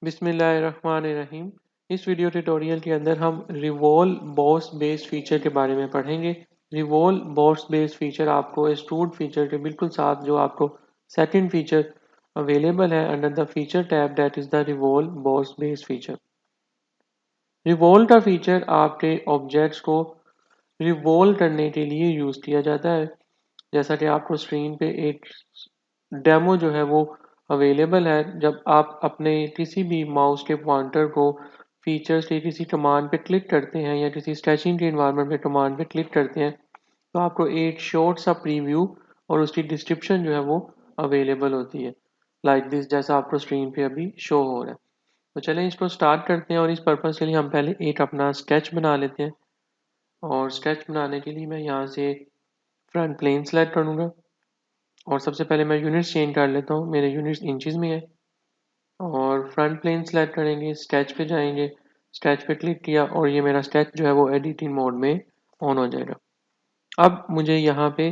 बिस्मिल्लाहिर्रहमानिर्रहीम। इस video tutorial के अंदर हम रिवॉल्व बॉस बेस्ड फीचर के बारे में पढ़ेंगे। रिवॉल्व बॉस बेस्ड फीचर आपको एक्सट्रूड फीचर के बिल्कुल साथ जो आपको सेकंड फीचर अवेलेबल है under the feature tab, that is the revolve boss based feature. Revolve का फीचर आपके ऑब्जेक्ट्स को रिवॉल्व करने के लिए यूज किया जाता है। जैसा कि आपको स्क्रीन पे एक डेमो जो है वो अवेलेबल है। जब आप अपने किसी भी माउस के पॉइंटर को फीचर्स के किसी कमांड पे क्लिक करते हैं या किसी स्ट्रेचिंग के इन्वायरमेंट पे कमांड पे क्लिक करते हैं तो आपको एक शॉर्ट सा प्रीव्यू और उसकी डिस्क्रिप्शन जो है वो अवेलेबल होती है, लाइक दिस, जैसा आपको स्क्रीन पे अभी शो हो रहा है। तो चलें इसको स्टार्ट करते हैं और इस पर्पज़ के लिए हम पहले एक अपना स्केच बना लेते हैं। और स्केच बनाने के लिए मैं यहाँ से फ्रंट प्लेन सेलेक्ट करूँगा और सबसे पहले मैं यूनिट्स चेंज कर लेता हूँ, मेरे यूनिट्स इंचज़ में है। और फ्रंट प्लेन सेलेक्ट करेंगे, स्केच पे जाएंगे, स्केच पे क्लिक किया और ये मेरा स्केच जो है वो एडिटिंग मोड में ऑन हो जाएगा। अब मुझे यहाँ पे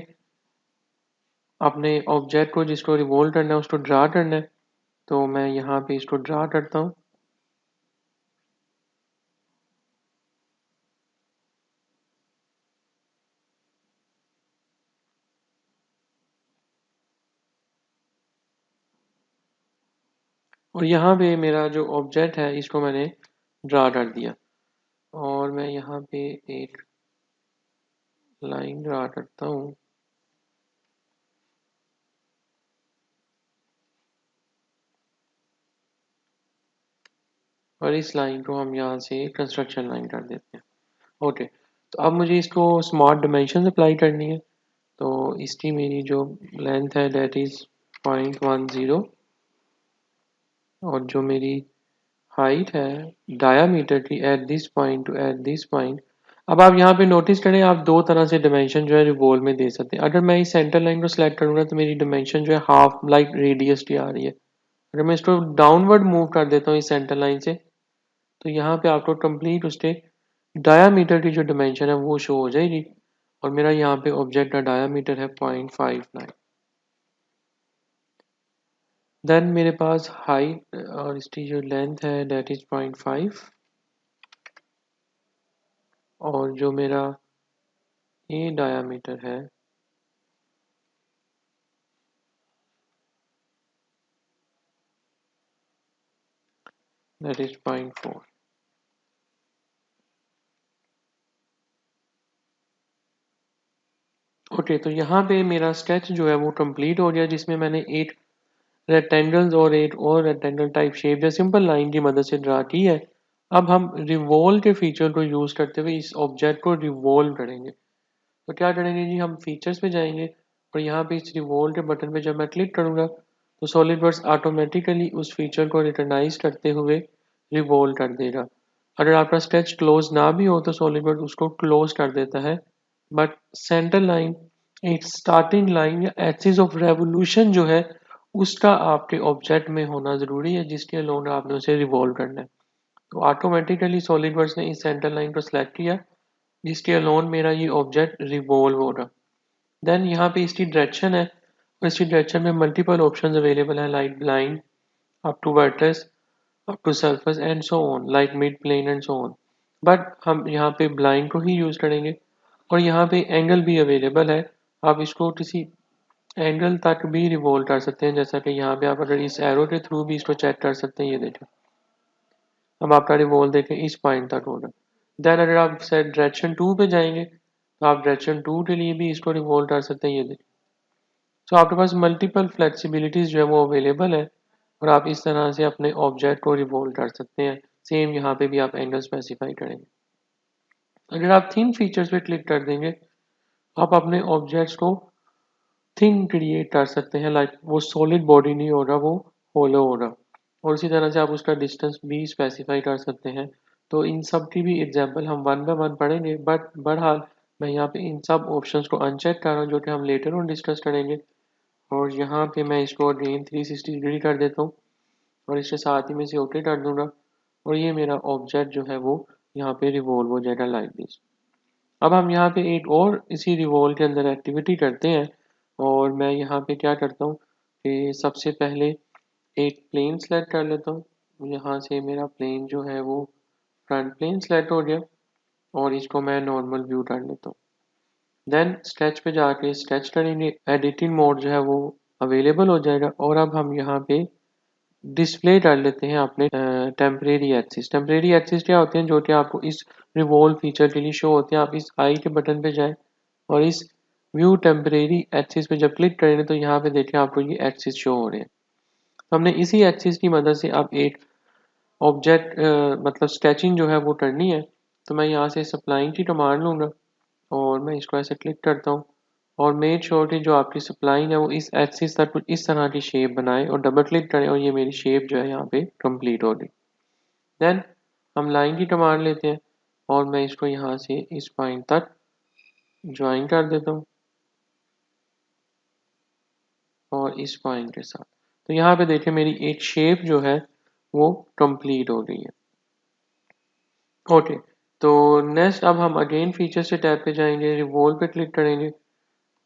अपने ऑब्जेक्ट को जिसको रिवॉल्व करना है उसको ड्रा करना है, तो मैं यहाँ पे इसको ड्रा करता हूँ। और यहाँ पे मेरा जो ऑब्जेक्ट है इसको मैंने ड्रा कर दिया और मैं यहाँ पे एक लाइन ड्रा करता हूँ। और इस लाइन को हम यहाँ से कंस्ट्रक्शन लाइन कर देते हैं। ओके, तो अब मुझे इसको स्मार्ट डायमेंशन अप्लाई करनी है। तो इसकी मेरी जो लेंथ है दैट इज 0.10 और जो मेरी हाइट है डायामीटर की at this point two at this point. अब आप यहाँ पे नोटिस करें, आप दो तरह से डायमेंशन जो है रिवॉल्व में दे सकते हैं। अगर मैं इस सेंटर लाइन को सिलेक्ट करूँगा तो मेरी डायमेंशन जो है हाफ लाइक रेडियस की आ रही है। अगर मैं इसको डाउनवर्ड मूव कर देता हूँ इस सेंटर लाइन से तो यहाँ पे आपको कंप्लीट उसके डायामीटर की जो डायमेंशन है वो शो हो जाएगी और मेरा यहाँ पे ऑब्जेक्ट का डायामीटर है 0.59। देन मेरे पास हाइट और इसकी जो लेंथ है दैट इज 0.5 और जो मेरा ये डायामीटर है दैट इज 0.4। ओके, तो यहाँ पे मेरा स्केच जो है वो कंप्लीट हो गया जिसमें मैंने एक रेक्टेंगल्स और एक और रेक्टेंगल टाइप शेप या सिंपल लाइन की मदद से ड्रा की है। अब हम रिवॉल्व के फीचर को यूज करते हुए इस ऑब्जेक्ट को रिवॉल्व करेंगे। तो क्या करेंगे जी, हम फीचर्स पे जाएंगे और यहाँ पे इस रिवॉल्व के बटन पे जब मैं क्लिक करूंगा तो सॉलिडवर्क्स ऑटोमेटिकली उस फीचर को रिकॉग्नाइज करते हुए रिवॉल्व कर देगा। अगर आपका स्केच क्लोज ना भी हो तो सॉलिडवर्क्स उसको क्लोज कर देता है। बट सेंटर लाइन, एक स्टार्टिंग लाइन या एक्सिस ऑफ रेवोल्यूशन जो है उसका आपके ऑब्जेक्ट में होना जरूरी है जिसके अलोन आपने उसे रिवॉल्व करना है। तो ऑटोमेटिकली सॉलिडवर्क्स ने इस सेंटर लाइन को सिलेक्ट किया जिसके अलोन मेरा ये ऑब्जेक्ट रिवॉल्व होगा। देन यहाँ पे इसकी डायरेक्शन है और इसकी डायरेक्शन में मल्टीपल ऑप्शंस अवेलेबल हैं, like blind, up to vertex, up to surface and so on, like mid plane and so on. But हम यहाँ पे ब्लाइंड को ही यूज करेंगे। और यहाँ पे एंगल भी अवेलेबल है, आप इसको किसी एंगल तक भी रिवॉल्व कर सकते हैं। जैसा कि यहाँ पे आप अगर इस एरो के थ्रू भी इसको चेक कर सकते हैं। ये देखें, अब आपका रिवॉल्व देखें इस पॉइंट तक होगा। देन अगर आप सेट डायरेक्शन 2 पे जाएंगे तो आप डायरेक्शन 2 के लिए भी इसको रिवॉल्व कर सकते हैं। ये देखें, तो आपके पास मल्टीपल फ्लेक्सिबिलिटीज जो है वो अवेलेबल है और आप इस तरह से अपने ऑब्जेक्ट को रिवॉल्व कर सकते हैं। सेम यहाँ पे भी आप एंगल स्पेसिफाई करेंगे। अगर आप थिन फीचर्स पे क्लिक कर देंगे आप अपने ऑब्जेक्ट्स को थिन क्रिएट कर सकते हैं, लाइक वो सॉलिड बॉडी नहीं होगा, वो होलो होगा। और उसी तरह से आप उसका डिस्टेंस भी स्पेसिफाई कर सकते हैं। तो इन सब की भी एग्जांपल हम वन बाय वन पढ़ेंगे, बट बहरहाल मैं यहाँ पे इन सब ऑप्शंस को अनचेक कर रहा हूँ जो कि हम लेटर ऑन डिस्कस करेंगे। और यहाँ पे मैं इसको अगेन 360 डिग्री कर देता हूँ और इसके साथ ही मैं इसे ओके कर दूंगा और ये मेरा ऑब्जेक्ट जो है वो यहाँ पे रिवॉल्व हो जाएगा लाइक दिस। अब हम यहाँ पे एक और इसी रिवॉल्व के अंदर एक्टिविटी करते हैं और मैं यहाँ पे क्या करता हूँ कि सबसे पहले एक प्लेन सेलेक्ट कर लेता हूँ। यहाँ से मेरा प्लेन जो है वो फ्रंट प्लेन सेलेक्ट हो गया और इसको मैं नॉर्मल व्यू कर लेता हूँ। देन स्केच पे जाके स्केच करेंगे, एडिटिंग मोड जो है वो अवेलेबल हो जाएगा और अब हम यहाँ पे डिस्प्ले कर लेते हैं अपने टेम्परेरी एक्सिस। टेम्परेरी एक्सिस क्या होते हैं, जो कि आपको इस रिवॉल्व फीचर के लिए शो होते हैं। आप इस आई के बटन पे जाएं और इस व्यू टेम्परेरी एक्सिस पे जब क्लिक करेंगे तो यहाँ पे देखें आपको ये एक्सिस शो हो रहे हैं। तो हमने इसी एक्सिस की मदद से अब एक ऑब्जेक्ट मतलब स्केचिंग जो है वो करनी है। तो मैं यहाँ से सप्लाइन की कमांड लूँगा और मैं इसको ऐसे क्लिक करता हूँ और मेक श्योर कि जो आपकी सप्लाइन है वो इस एक्सिस तक कुछ इस तरह की शेप बनाए और डबल क्लिक करें और ये मेरी शेप जो है यहाँ पे कंप्लीट हो गई। देन हम लाइन की कमांड लेते हैं और मैं इसको यहाँ से इस पॉइंट तक ज्वाइन कर देता हूँ और इस पॉइंट के साथ। तो यहाँ पे देखें मेरी एक शेप जो है वो कंप्लीट हो गई है। ओके, तो नेक्स्ट अब हम अगेन फीचर से टैब पे जाएंगे, रिवॉल्व पे क्लिक करेंगे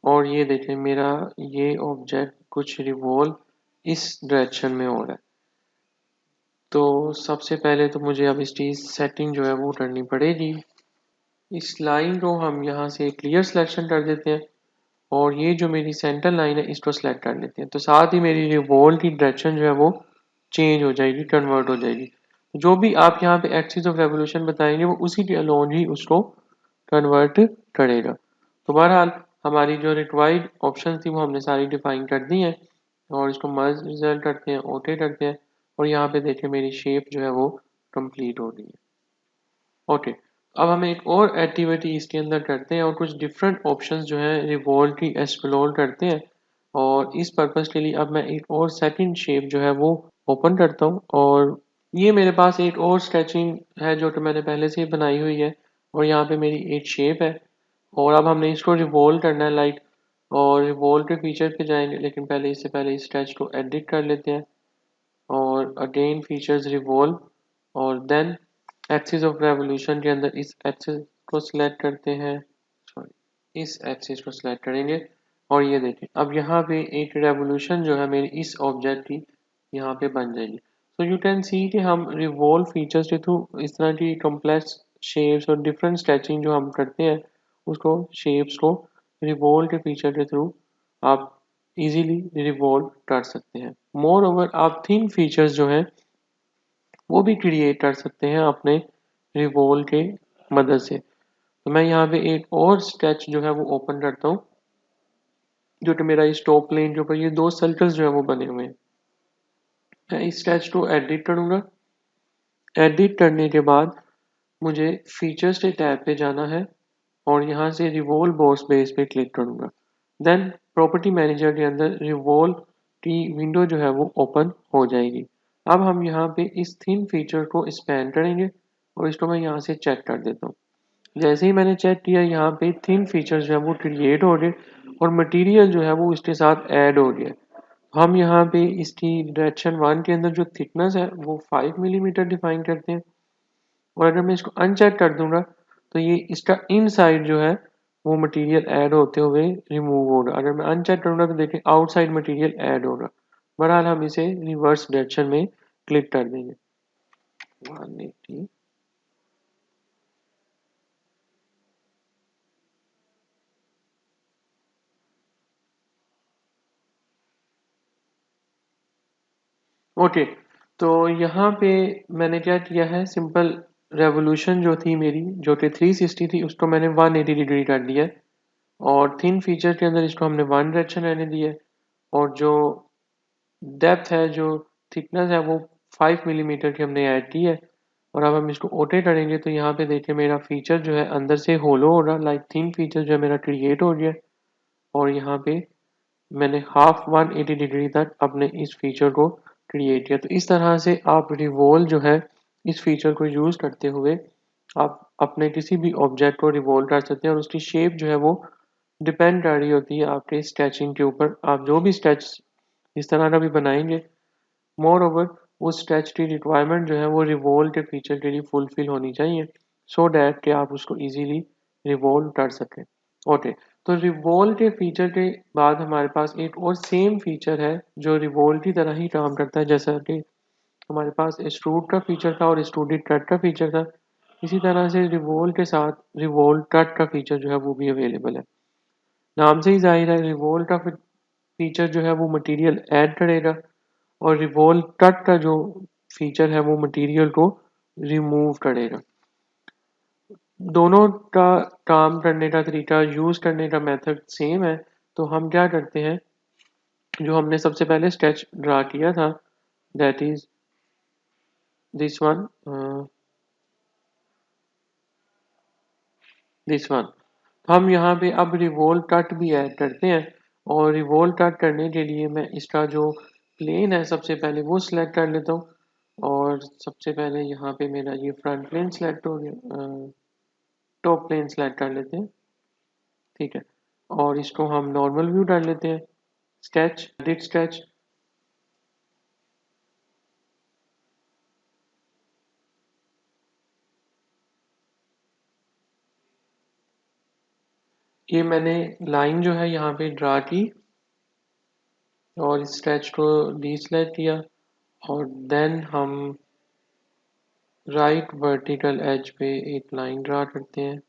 और ये देखें मेरा ये ऑब्जेक्ट कुछ रिवॉल्व इस डायरेक्शन में हो रहा है। तो सबसे पहले तो मुझे अब इसकी सेटिंग जो है वो करनी पड़ेगी। इस लाइन को हम यहाँ से क्लियर सिलेक्शन कर देते हैं और ये जो मेरी सेंटर लाइन है इसको सिलेक्ट कर लेते हैं। तो साथ ही मेरी रिवॉल्व की डायरेक्शन जो है वो चेंज हो जाएगी, कन्वर्ट हो जाएगी। जो भी आप यहाँ पे एक्सिस ऑफ रेवोल्यूशन बताएंगे वो उसी के अलोन ही उसको कन्वर्ट करेगा। तो बहरहाल हमारी जो रिक्वायर्ड ऑप्शन थी वो हमने सारी डिफाइन कर दी है और इसको मर्ज रिजल्ट करते हैं, ओके करते हैं और यहाँ पे देखें मेरी शेप जो है वो कंप्लीट हो गई है। ओके, अब हम एक और एक्टिविटी इसके अंदर करते हैं और कुछ डिफरेंट ऑप्शंस जो हैं रिवॉल्व की एक्सप्लोर करते हैं और इस पर्पस के लिए अब मैं एक और सेकंड शेप जो है वो ओपन करता हूँ और ये मेरे पास एक और स्केचिंग है जो कि मैंने पहले से ही बनाई हुई है और यहाँ पे मेरी एक शेप है और अब हमने इसको रिवॉल्व करना है लाइक और रिवॉल्व के फीचर पे जाएंगे, लेकिन पहले इससे पहले इस स्केच को एडिट कर लेते हैं और अगेन फीचर्स रिवॉल्व और देन एक्सिस ऑफ रेवोल्यूशन के अंदर इस एक्सिस को सिलेक्ट करते हैं, सॉरी इस एक्सिस को सिलेक्ट करेंगे और ये देखें अब यहाँ पे एक रेवोल्यूशन जो है मेरी इस ऑब्जेक्ट की यहाँ पे बन जाएगी। तो यू कैन सी कि हम रिवॉल्व फीचर्स के थ्रू इस तरह की कॉम्प्लेक्स शेप्स और डिफरेंट स्केचिंग जो हम करते हैं उसको शेप्स को रिवॉल्व के फीचर के थ्रू आप इजीली रिवॉल्व कर सकते हैं। मोर ओवर आप थिन फीचर्स जो हैं वो भी क्रिएट कर सकते हैं अपने रिवॉल्व के मदद से। तो मैं यहाँ पे एक और स्केच जो है वो ओपन करता हूँ जो कि मेरा इस टॉप प्लेन के ऊपर ये दो सर्कल्स जो है वो बने हुए हैं। मैं इस स्केच को एडिट करूंगा। एडिट करने के बाद मुझे फीचर्स के टैब पे जाना है और यहाँ से रिवॉल्व बॉस बेस पे क्लिक करूंगा। देन प्रॉपर्टी मैनेजर के अंदर रिवॉल्व की विंडो जो है वो ओपन हो जाएगी। अब हम यहाँ पे इस थिन फीचर को स्पैन करेंगे और इसको मैं यहाँ से चेक कर देता हूँ। जैसे ही मैंने चेक किया यहाँ पे थिन फीचर जो है वो क्रिएट हो गए और मटेरियल जो है वो इसके साथ ऐड हो गया। हम यहाँ पे इसकी डायरेक्शन 1 के अंदर जो थिकनेस है वो 5 मिलीमीटर डिफाइन करते हैं और अगर मैं इसको अनचेक कर दूंगा तो ये इसका इनसाइड जो है वो मटेरियल ऐड होते हुए रिमूव होगा। अगर मैं अनचेक करूंगा तो देखिए आउटसाइड मटेरियल ऐड होगा। बहरहाल हम इसे रिवर्स डायरेक्शन में क्लिक कर देंगे 180। ओके, तो यहाँ पे मैंने क्या किया है, सिंपल रेवोल्यूशन जो थी मेरी जो कि 360 थी उसको मैंने 180 डिग्री कर दिया है और थिन फीचर के अंदर इसको हमने वन डायरेक्शन रहने दिया है और जो डेप्थ है जो थिकनेस है वो 5 मिलीमीटर की हमने ऐड की है और अब हम इसको ओटे करेंगे तो यहाँ पे देखिए मेरा फीचर जो है अंदर से होलो हो रहा, लाइक थिन फीचर जो है मेरा क्रिएट हो गया और यहाँ पे मैंने हाफ 180 डिग्री तक अपने इस फीचर को क्रिएट किया। तो इस तरह से आप रिवॉल्व जो है इस फीचर को यूज़ करते हुए आप अपने किसी भी ऑब्जेक्ट को रिवॉल्व कर सकते हैं और उसकी शेप जो है वो डिपेंड कर रही होती है आपके स्केचिंग के ऊपर। आप जो भी स्केच इस तरह का भी बनाएंगे, मोर ओवर उस स्केच की रिक्वायरमेंट जो है वो रिवॉल्व के फीचर के लिए फुलफिल होनी चाहिए सो डैट कि आप उसको इजीली रिवॉल्व कर सकें। ओके, तो रिवॉल्व के फीचर के बाद हमारे पास एक और सेम फीचर है जो रिवॉल्व की तरह ही काम करता है जैसा कि हमारे पास एक्सट्रूड का फीचर था और एक्सट्रूडेड कट का फीचर था। इसी तरह से रिवोल्व के साथ रिवोल्व कट का फीचर जो है वो भी अवेलेबल है। नाम से ही जाहिर है रिवोल्व का फीचर जो है वो मटेरियल ऐड करेगा और रिवोल्व कट का जो फीचर है वो मटेरियल को रिमूव करेगा। दोनों का काम करने का तरीका, यूज करने का मेथड सेम है। तो हम क्या करते हैं, जो हमने सबसे पहले स्केच ड्रा किया था, that is this one, this one. हम यहाँ पे अब रिवोल्व कट भी ऐड करते हैं और रिवोल्व कट करने के लिए मैं इसका जो प्लेन है सबसे पहले वो सिलेक्ट कर लेता हूँ। और सबसे पहले यहाँ पे मेरा ये फ्रंट प्लेन सिलेक्ट हो गया, टॉप प्लेन सिलेक्ट कर लेते हैं, ठीक है। और इसको हम नॉर्मल व्यू कर लेते हैं, स्केच, एडिट स्केच। ये मैंने लाइन जो है यहाँ पे ड्रा की और इस स्केच को डीसेलेक्ट किया और देन हम राइट वर्टिकल एज पे एक लाइन ड्रा करते हैं।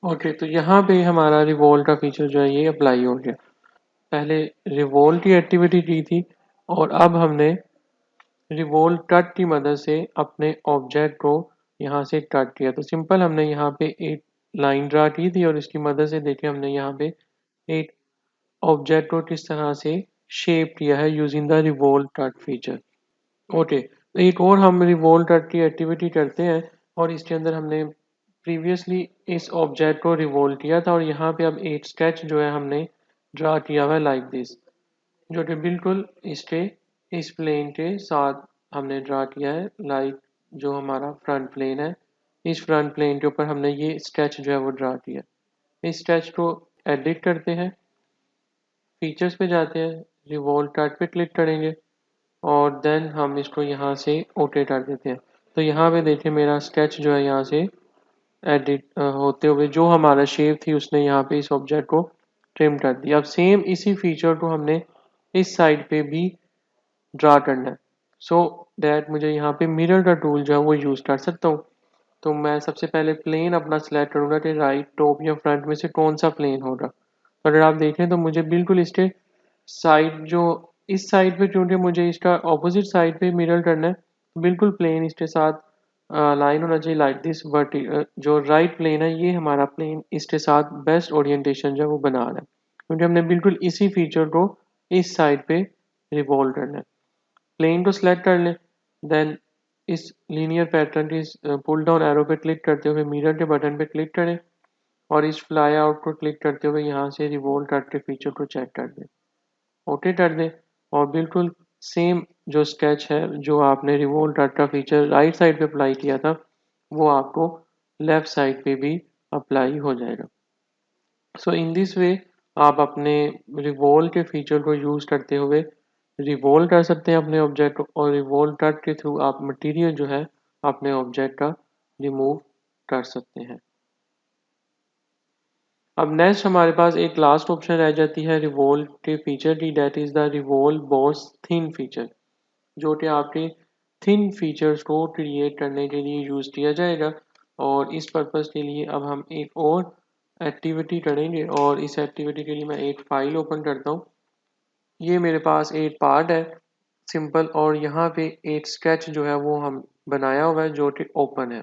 ओके, तो यहाँ पे हमारा रिवॉल्व का फीचर जो है ये अप्लाई हो गया। पहले रिवॉल्व की एक्टिविटी की थी और अब हमने रिवॉल्व कट की मदद से अपने ऑब्जेक्ट को यहाँ से कट किया। तो सिंपल हमने यहाँ पे एक लाइन ड्रा की थी और इसकी मदद से देखे हमने यहाँ पे एक ऑब्जेक्ट को किस तरह से शेप किया है using the revolve cut feature. Okay, तो एक और हम रिवॉल्व कट की एक्टिविटी करते हैं और इसके अंदर हमने प्रीवियसली इस ऑब्जेक्ट को रिवॉल्व किया था और यहाँ पे अब एक स्केच जो है हमने ड्रा किया हुआ है लाइक दिस, जो कि बिल्कुल इसके इस प्लेन के साथ हमने ड्रा किया है, लाइक जो हमारा फ्रंट प्लेन है, इस फ्रंट प्लेन के ऊपर हमने ये स्केच जो है वो ड्रा किया। इस स्केच को एडिट करते हैं, फीचर्स पे जाते हैं, रिवॉल्व कट पे क्लिक करेंगे और देन हम इसको यहाँ से ओके कर देते हैं। तो यहाँ पे देखिए मेरा स्केच जो है यहाँ से एडिट होते हुए जो हमारा शेप थी उसने यहाँ पे इस ऑब्जेक्ट को ट्रिम कर दिया। अब सेम इसी फीचर को हमने इस साइड पे भी ड्रा करना है, सो दैट मुझे यहाँ पे मिरर का टूल जो है वो यूज़ कर सकता हूँ। तो मैं सबसे पहले प्लेन अपना सिलेक्ट करूँगा कि राइट, टॉप या फ्रंट में से कौन सा प्लेन होगा। तो अगर आप देखें तो मुझे बिल्कुल इसके साइड जो इस साइड पे, क्योंकि मुझे इसका ऑपोजिट साइड पे मिरर करना है, बिल्कुल प्लेन इसके साथ लाइन होना चाहिए लाइक दिस। वर्टी जो राइट प्लेन है ये हमारा प्लेन इसके साथ बेस्ट ओरिएंटेशन जो है वो बना रहा है, क्योंकि हमने बिल्कुल इसी फीचर को इस साइड पे रिवॉल्व करना है। प्लेन को सिलेक्ट कर लें, देन इस लीनियर पैटर्न की पुल डाउन एरो पे क्लिक करते हुए मिरर के बटन पे क्लिक करें और इस फ्लाई आउट को क्लिक करते हुए यहाँ से रिवॉल्व करके फीचर को चेक कर दें, ओके कर दें। और बिल्कुल सेम जो स्केच है जो आपने रिवॉल्व कट का फीचर राइट साइड पे अप्लाई किया था वो आपको लेफ्ट साइड पे भी अप्लाई हो जाएगा। सो इन दिस वे आप अपने रिवॉल्व के फीचर को यूज़ करते हुए रिवॉल्व कर सकते हैं अपने ऑब्जेक्ट को और रिवॉल्व कट के थ्रू आप मटेरियल जो है अपने ऑब्जेक्ट का रिमूव कर सकते हैं। अब नेक्स्ट हमारे पास एक लास्ट ऑप्शन रह जाती है रिवॉल्व के फीचर की, that is the revolve boss thin feature, जो कि आपके थिन फीचर्स को क्रिएट करने के लिए यूज किया जाएगा। और इस पर्पस के लिए अब हम एक और एक्टिविटी करेंगे और इस एक्टिविटी के लिए मैं एक फाइल ओपन करता हूँ। ये मेरे पास एक पार्ट है सिंपल और यहाँ पे एक स्केच जो है वो हम बनाया हुआ है जो कि ओपन है।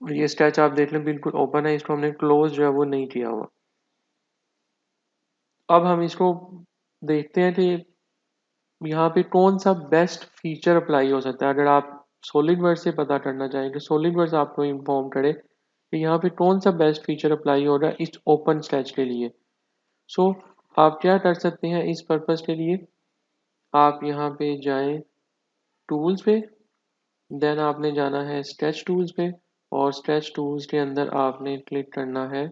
और ये स्केच आप देख लें बिल्कुल ओपन है, इसको हमने क्लोज जो है वो नहीं किया हुआ। अब हम इसको देखते हैं कि यहाँ पे कौन सा बेस्ट फीचर अप्लाई हो सकता है। अगर आप सॉलिड वर्ड से पता करना चाहें कि सॉलिड वर्ड्स आपको इन्फॉर्म करे कि यहाँ पे कौन सा बेस्ट फीचर अप्लाई हो रहा है इस ओपन स्केच के लिए। सो आप क्या कर सकते हैं इस पर्पज़ के लिए, आप यहाँ पे जाएं टूल्स पे, देन आपने जाना है स्केच टूल्स पे, और स्केच टूल्स के अंदर आपने क्लिक करना है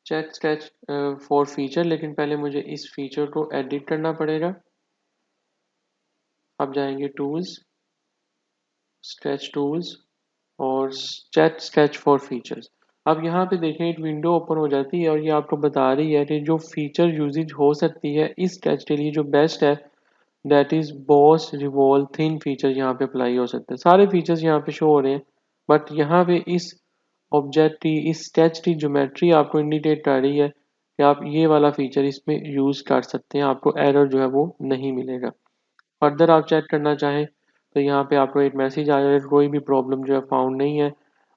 चेक स्केच फॉर फीचर, लेकिन पहले मुझे इस फीचर को एडिट करना पड़ेगा। आप जाएंगे टूल्स, स्केच टूल्स और चेक स्केच फॉर फीचर्स। अब यहाँ पे देखें एक विंडो ओपन हो जाती है और ये आपको बता रही है कि जो फीचर यूजेज हो सकती है इस स्केच के लिए जो बेस्ट है that is boss revolve thin feature यहाँ पे अप्लाई हो सकते हैं। सारे फीचर्स यहाँ पे शो हो रहे हैं, बट यहाँ पे इस ऑब्जेक्ट की, इस स्केच की ज्योमेट्री आपको इंडिकेट कर रही है कि आप ये वाला फीचर इसमें यूज कर सकते हैं, आपको एरर जो है वो नहीं मिलेगा। फर्दर आप चेक करना चाहें तो यहाँ पे आपको एक मैसेज आ जाएगा, कोई भी प्रॉब्लम जो है फाउंड नहीं है,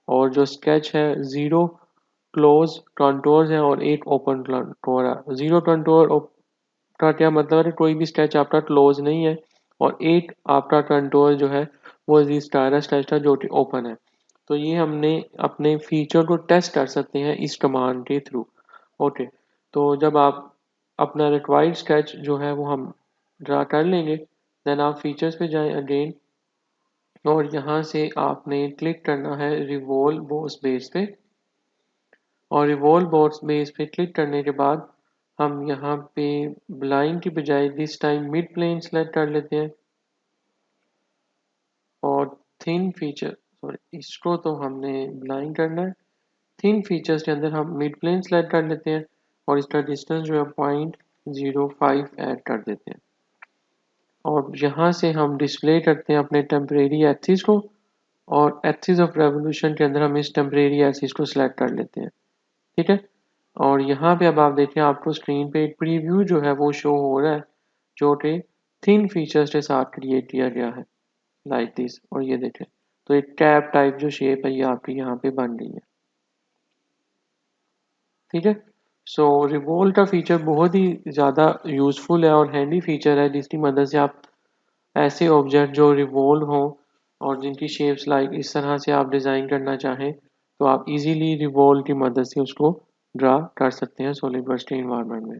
और जो स्केच है 0 क्लोज कंटोर्स है और 8 ओपन कंटोर है। 0 कंटोर का क्या मतलब है, कोई भी स्केच आपका क्लोज नहीं है, और 8 आपका कंटोर जो है वो स्टारा स्केच था जो कि ओपन है। तो ये हमने अपने फीचर को टेस्ट कर सकते हैं इस कमांड के थ्रू। ओके, तो जब आप अपना रिक्वायर्ड स्केच जो है वो हम ड्रा कर लेंगे, देन आप फीचर्स पे जाएं अगेन, और यहाँ से आपने क्लिक करना है रिवॉल्व बॉस बेस पे, और रिवॉल्व बॉस बेस पे क्लिक करने के बाद हम यहाँ पे ब्लाइंड की बजाय this time mid plane select कर लेते हैं, और थिन फीचर, सॉरी इसको तो हमने ब्लाइंड करना है, थिन फीचर्स के अंदर हम मिड प्लेन सेलेक्ट कर लेते हैं, और इसका डिस्टेंस जो है 0.05 ऐड कर देते हैं, और यहाँ से हम डिस्प्ले करते हैं अपने टेम्परेरी एक्सिस को, और एक्सिस ऑफ रेवोल्यूशन के अंदर हम इस टेम्परेरी एक्सिस को सिलेक्ट कर लेते हैं। ठीक है, और यहाँ पे अब आप देखें आपको स्क्रीन पे एक प्रीव्यू जो है वो शो हो रहा है जो कि थिन फीचर्स के साथ क्रिएट किया गया है लाइक दिस, और ये देखें तो एक कैप टाइप जो शेप है ये आपकी यहाँ पे बन रही है। ठीक है, सो रिवॉल्व का फीचर बहुत ही ज़्यादा यूज़फुल है और हैंडी फीचर है, जिसकी मदद से आप ऐसे ऑब्जेक्ट जो रिवॉल्व हों और जिनकी शेप्स लाइक इस तरह से आप डिज़ाइन करना चाहें तो आप इजीली रिवॉल्व की मदद से उसको ड्रा कर सकते हैं सॉलिडवर्क्स के इन्वायरमेंट में।